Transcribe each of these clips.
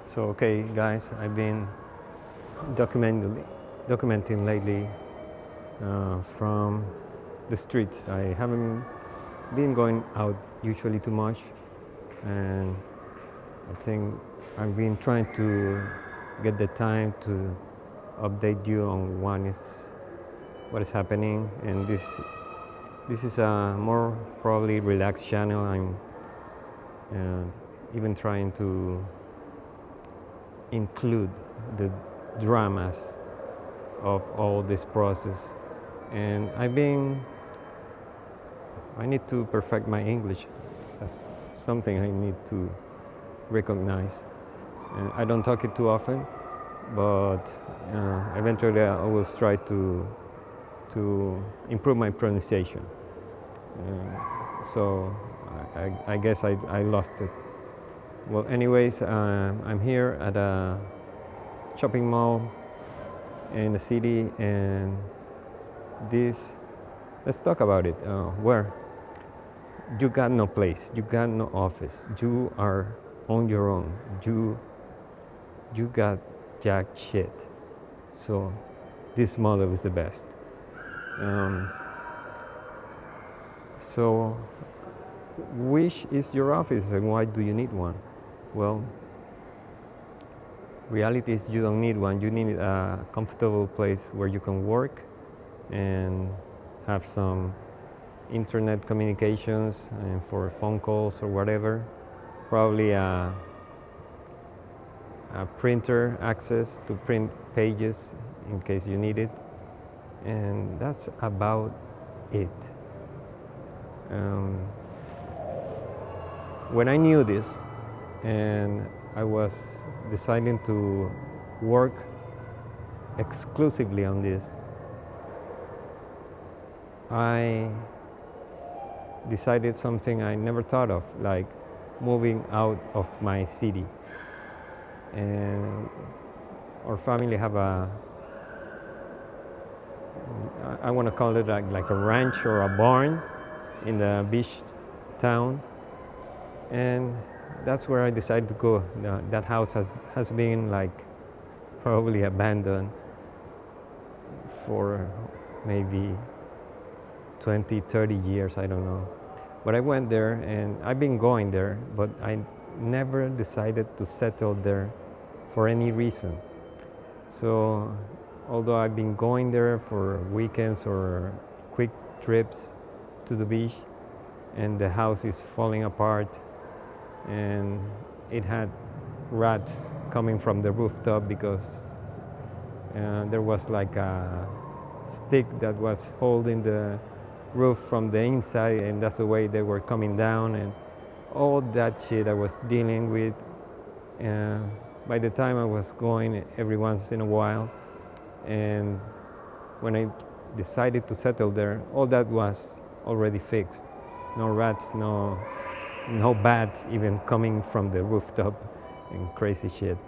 So okay, guys, I've been documenting lately from the streets. I haven't been going out usually too much, and I think I've been trying to get the time to update you on what is happening, and this is a more probably relaxed channel. I'm even trying to include the dramas of all this process, and I need to perfect my English. That's something I need to recognize. And I don't talk it too often, but eventually I will try to improve my pronunciation. So I guess I lost it. Well, anyways, I'm here at a shopping mall in the city, and let's talk about it. Where you got no place, you got no office, you are on your own, you got jack shit. So this model is the best. So which is your office and why do you need one? Well, reality is you don't need one. You need a comfortable place where you can work and have some internet communications and for phone calls or whatever. Probably a printer access to print pages in case you need it. And that's about it. When I knew this and I was deciding to work exclusively on this, I decided something I never thought of, like moving out of my city. And our family have I want to call it like a ranch or a barn in the beach town, and that's where I decided to go. That house has been like probably abandoned for maybe 20, 30 years, I don't know. But I went there and I've been going there, but I never decided to settle there for any reason. So although I've been going there for weekends or quick trips to the beach, and the house is falling apart, and it had rats coming from the rooftop because there was like a stick that was holding the roof from the inside, and that's the way they were coming down, and all that shit I was dealing with. By the time I was going every once in a while, and when I decided to settle there, all that was already fixed. No rats, no bats even coming from the rooftop and crazy shit.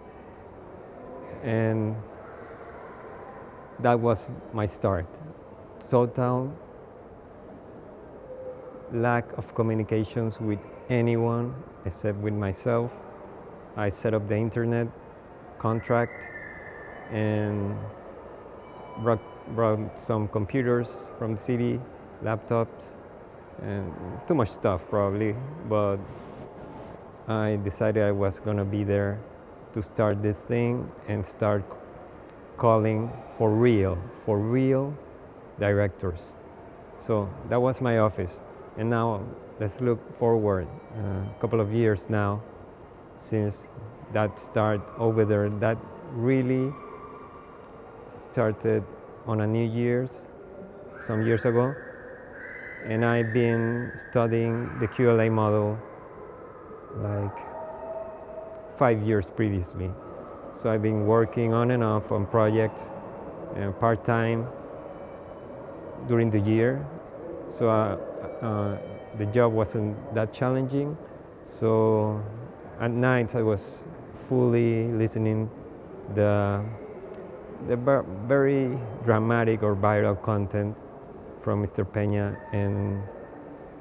And that was my start. Total lack of communications with anyone except with myself. I set up the internet contract and brought some computers from the city, laptops, and too much stuff probably, but I decided I was gonna be there to start this thing and start calling for real directors. So that was my office. And now let's look forward a couple of years now since that start over there. That really started on a New Year's some years ago, and I've been studying the QLA model like 5 years previously. So I've been working on and off on projects part-time during the year. So the job wasn't that challenging. So at night I was fully listening the very dramatic or viral content from Mr. Peña, and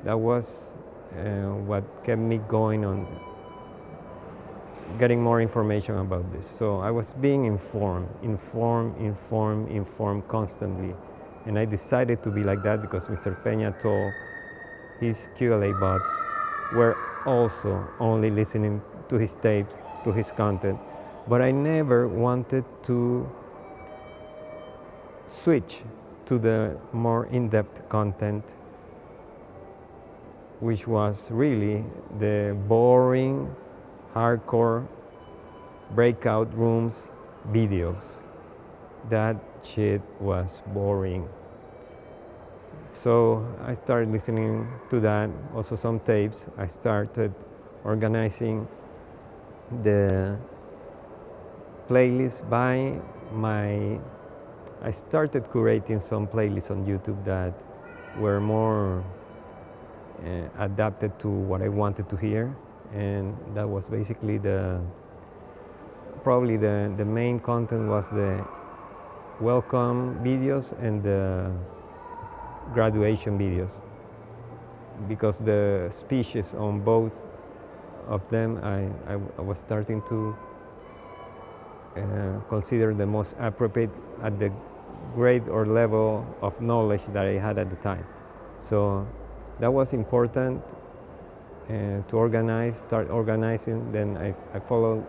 that was what kept me going on getting more information about this. So I was being informed constantly. And I decided to be like that because Mr. Peña told his QLA bots were also only listening to his tapes, to his content. But I never wanted to switch to the more in-depth content, which was really the boring, hardcore breakout rooms videos. That shit was boring. So I started listening to that, also some tapes. I started organizing the playlist by I started curating some playlists on YouTube that were more adapted to what I wanted to hear, and that was basically probably the main content was the welcome videos and the graduation videos, because the speeches on both of them I was starting to consider the most appropriate at the grade or level of knowledge that I had at the time. So that was important to start organizing. Then I followed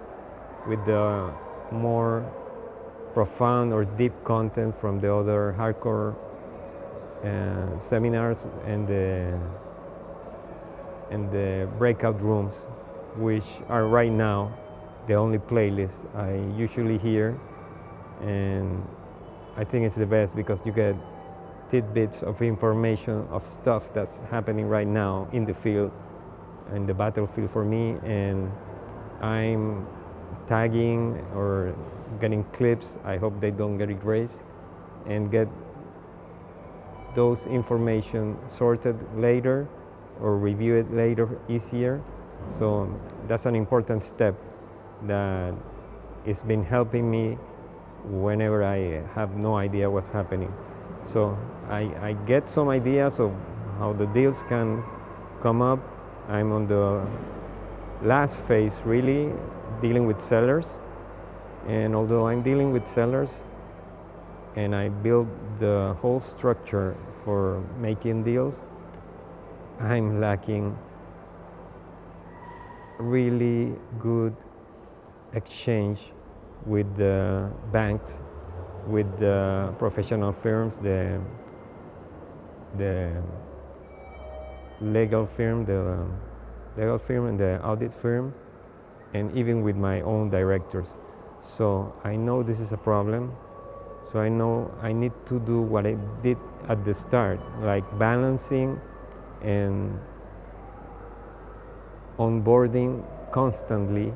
with the more profound or deep content from the other hardcore seminars and the breakout rooms, which are right now the only playlist I usually hear, and I think it's the best because you get tidbits of information of stuff that's happening right now in the field, in the battlefield for me, and I'm tagging or getting clips. I hope they don't get erased, and get those information sorted later or review it later easier. So that's an important step that has been helping me whenever I have no idea what's happening. So I get some ideas of how the deals can come up. I'm on the last phase, really dealing with sellers, and although I'm dealing with sellers and I build the whole structure for making deals, I'm lacking really good exchange with the banks, with the professional firms, the legal firm, and the audit firm, and even with my own directors. So I know this is a problem. So I know I need to do what I did at the start, like balancing and onboarding constantly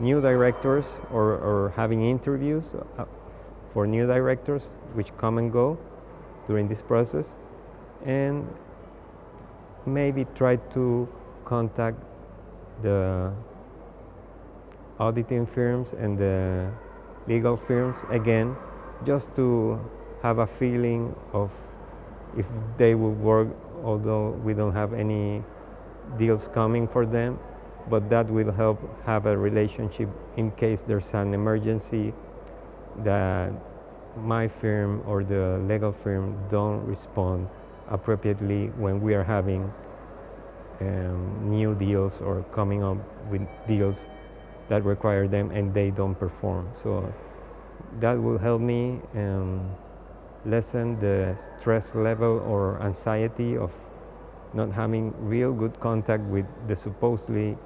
new directors, or having interviews for new directors which come and go during this process, and maybe try to contact the auditing firms and the legal firms again, just to have a feeling of if they will work, although we don't have any deals coming for them, but that will help have a relationship in case there's an emergency that my firm or the legal firm don't respond appropriately when we are having new deals or coming up with deals that require them and they don't perform. So that will help me lessen the stress level or anxiety of not having real good contact with the supposedly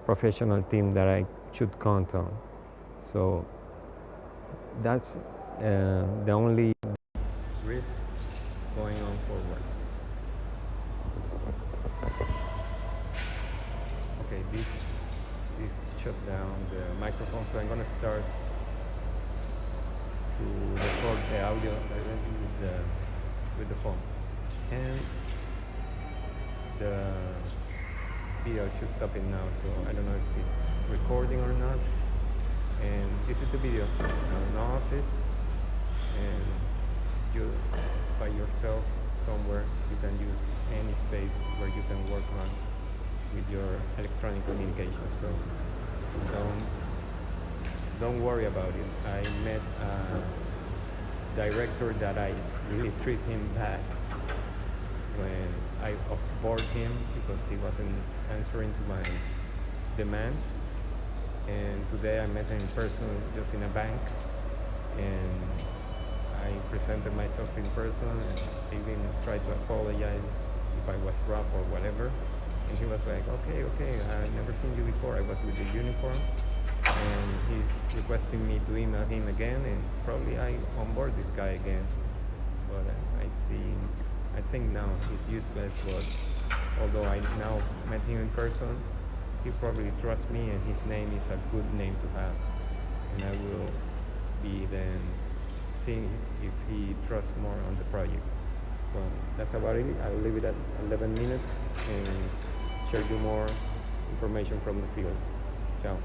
professional team that I should count on. So that's the only risk going on forward. Okay, this shut down the microphone, so I'm gonna start to record the audio directly with the phone, and the video should stop it now. So I don't know if it's recording or not. And this is the video. An office, and you by yourself somewhere. You can use any space where you can work on with your electronic communication. So don't don't worry about it. I met a director that I really treat him bad when I offboard him because he wasn't answering to my demands. And today I met him in person just in a bank, and I presented myself in person and even tried to apologize if I was rough or whatever. And he was like, okay, I never seen you before. I was with the uniform, and he's requesting me to email him again, and probably I onboard this guy again. But I think now he's useless, but although I now met him in person, he probably trusts me, and his name is a good name to have. And I will be then seeing if he trusts more on the project. So that's about it. I'll leave it at 11 minutes and share you more information from the field. Ciao.